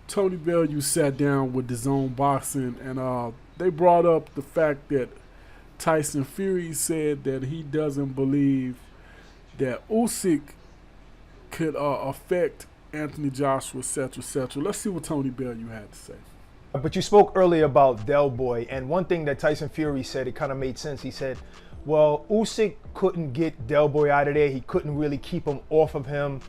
Tony Bellew sat down with his own boxing, and they brought up the fact that Tyson Fury said that he doesn't believe that Usyk could affect Anthony Joshua, etc., etc. Let's see what Tony Bellew had to say. But you spoke earlier about Del Boy, and one thing that Tyson Fury said, it kind of made sense. He said, well, Usyk couldn't get Del Boy out of there. He couldn't really keep him off of him.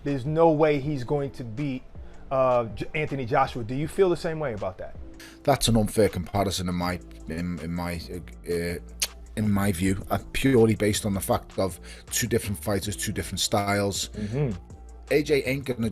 There's no way he's going to beat Anthony Joshua. Do you feel the same way about that? That's an unfair comparison in my view, purely based on the fact of two different fighters, two different styles. AJ ain't gonna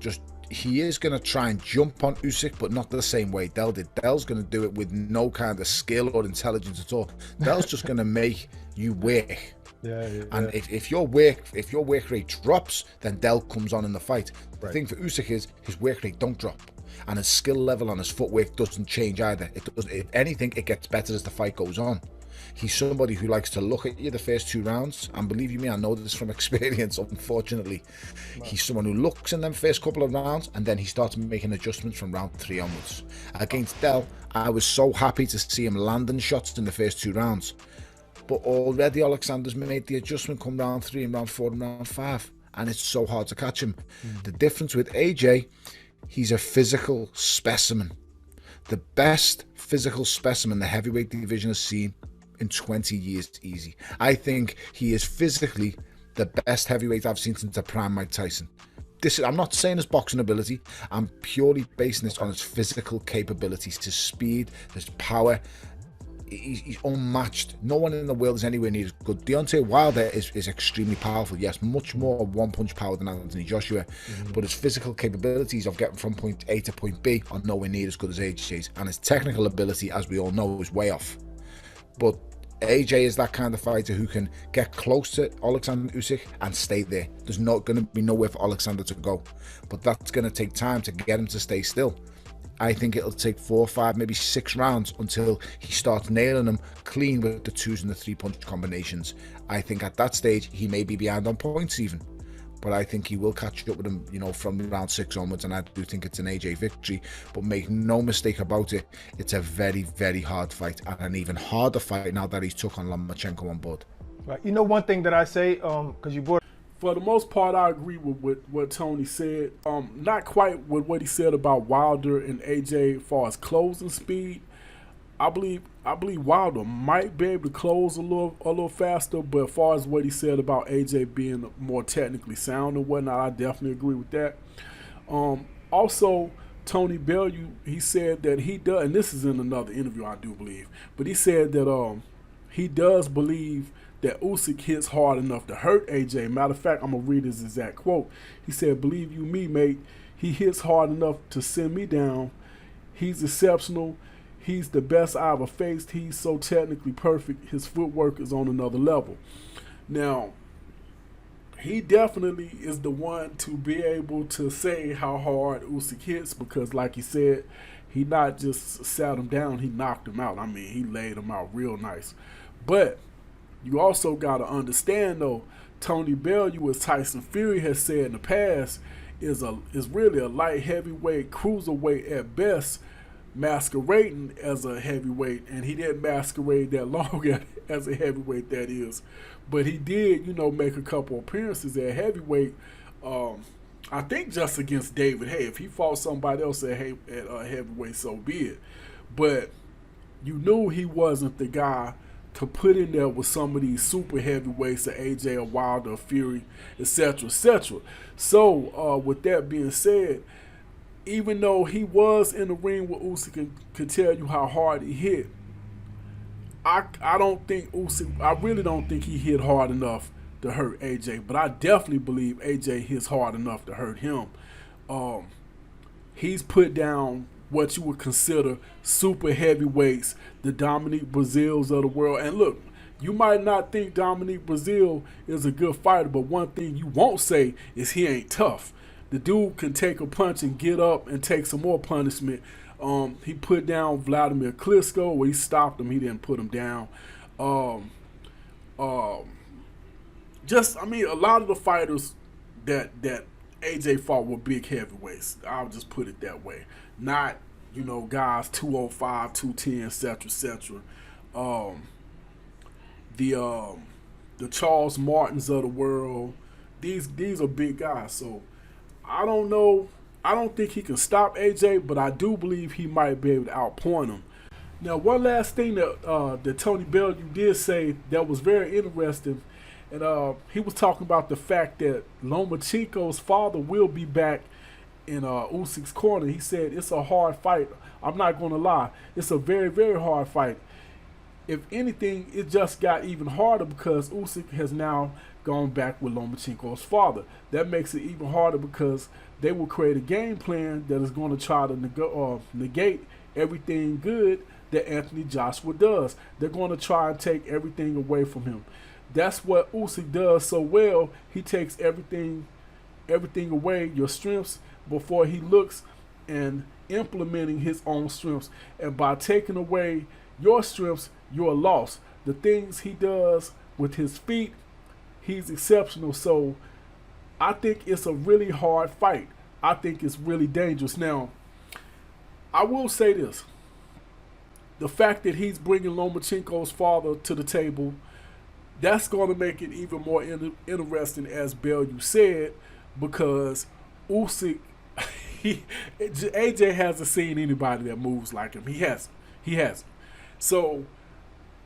he is going to try and jump on Usyk, but not the same way Del did. Del's going to do it with no kind of skill or intelligence at all. Del's just going to make you work. And if your work rate drops, then Del comes on in the fight. The thing for Usyk is his work rate don't drop, and his skill level on his footwork doesn't change either. It does. If anything, it gets better as the fight goes on. He's somebody who likes to look at you the first two rounds, and believe you me, I know this from experience, unfortunately. He's someone who looks in them first couple of rounds, and then he starts making adjustments from round 3 onwards. Against Del, I was so happy to see him landing shots in the first 2 rounds, but already Alexander's made the adjustment come round 3 and round 4 and round 5, and it's so hard to catch him. The difference with AJ, he's a physical specimen. The best physical specimen the heavyweight division has seen in 20 years easy. I think he is physically the best heavyweight I've seen since the prime Mike Tyson. I'm not saying his boxing ability, I'm purely basing this on his physical capabilities, his speed, his power. He's unmatched. No one in the world is anywhere near as good. Deontay Wilder is extremely powerful, yes, much more one-punch power than Anthony Joshua, but his physical capabilities of getting from point A to point B are nowhere near as good as AJ's, and his technical ability, as we all know, is way off. But AJ is that kind of fighter who can get close to Alexander Usyk and stay there. There's not going to be nowhere for Alexander to go, but that's going to take time to get him to stay still. I think it'll take 4, 5, maybe 6 rounds until he starts nailing them clean with the 2s and the 3-punch combinations. I think at that stage he may be behind on points even, but I think he will catch up with him, from round 6 onwards, and I do think it's an AJ victory. But make no mistake about it, it's a very, very hard fight, and an even harder fight now that he's took on Lomachenko on board. Right. One thing that I say, because you brought. For the most part, I agree with what Tony said. Not quite with what he said about Wilder and AJ as far as closing speed. I believe Wilder might be able to close a little faster, but as far as what he said about AJ being more technically sound and whatnot, I definitely agree with that. Also, Tony Bellew, he said that he does, and this is in another interview, I do believe, but he said that he does believe that Usyk hits hard enough to hurt AJ. Matter of fact, I'm going to read his exact quote. He said, "Believe you me, mate, he hits hard enough to send me down. He's exceptional. He's the best I ever faced. He's so technically perfect. His footwork is on another level." Now, he definitely is the one to be able to say how hard Usyk hits, because like he said, he not just sat him down, he knocked him out. I mean, he laid him out real nice. But you also got to understand, though, Tony Bellew, as Tyson Fury has said in the past, is really a light heavyweight, cruiserweight at best, masquerading as a heavyweight, and he didn't masquerade that long as a heavyweight, that is. But he did, make a couple appearances at heavyweight. I think just against David. Hey, if he fought somebody else at heavyweight, so be it. But you knew he wasn't the guy to put in there with some of these super heavyweights, of AJ or Wilder or Fury, etc., etc. So, with that being said, even though he was in the ring with Usyk and could tell you how hard he hit, I don't think Usyk, I really don't think he hit hard enough to hurt AJ, but I definitely believe AJ hits hard enough to hurt him. He's put down what you would consider super heavyweights, the Dominique Brazils of the world. And look, you might not think Dominique Brazil is a good fighter, but one thing you won't say is he ain't tough. The dude can take a punch and get up and take some more punishment. He put down Vladimir Klitschko, where he stopped him. He didn't put him down. A lot of the fighters that AJ fought with big heavyweights. I'll just put it that way. Not, guys 205, 210, etc., etc. The Charles Martins of the world. These are big guys. So I don't know. I don't think he can stop AJ, but I do believe he might be able to outpoint him. Now, one last thing that Tony Bellew did say that was very interesting, and he was talking about the fact that Lomachenko's father will be back in Usyk's corner. He said it's a hard fight. I'm not going to lie. It's a very, very hard fight. If anything, it just got even harder because Usyk has now gone back with Lomachenko's father. That makes it even harder because they will create a game plan that is going to try to negate everything good that Anthony Joshua does. They're going to try and take everything away from him. That's what Usyk does so well. He takes everything away, your strengths, before he looks and implementing his own strengths. And by taking away your strengths, you're lost. The things he does with his feet, he's exceptional. So I think it's a really hard fight. I think it's really dangerous. Now, I will say this. The fact that he's bringing Lomachenko's father to the table, that's going to make it even more interesting, as Bellew said, because Usyk, AJ hasn't seen anybody that moves like him. He hasn't. So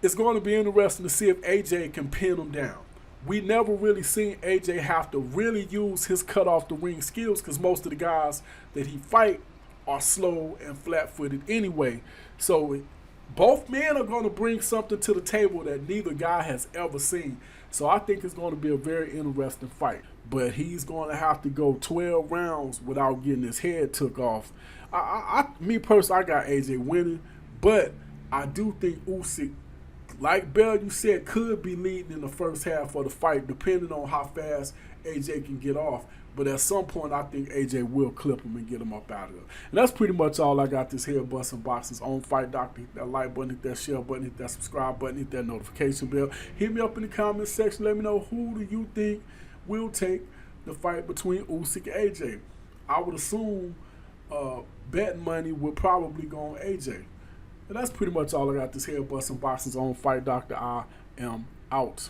it's going to be interesting to see if AJ can pin him down. We never really seen AJ have to really use his cut off the ring skills because most of the guys that he fight are slow and flat-footed anyway. So both men are going to bring something to the table that neither guy has ever seen. So I think it's going to be a very interesting fight. But he's going to have to go 12 rounds without getting his head took off. Me personally, I got AJ winning. But I do think Usyk, like Bellew said, could be leading in the first half of the fight, depending on how fast AJ can get off. But at some point, I think AJ will clip him and get him up out of there. And that's pretty much all I got this Head Busting Boxes on Fight Doctor. Hit that like button, hit that share button, hit that subscribe button, hit that notification bell. Hit me up in the comment section. Let me know who do you think will take the fight between Usyk and AJ. I would assume betting money would probably go on AJ. And that's pretty much all I got this Head Busting Boxes on Fight Doctor. I am out.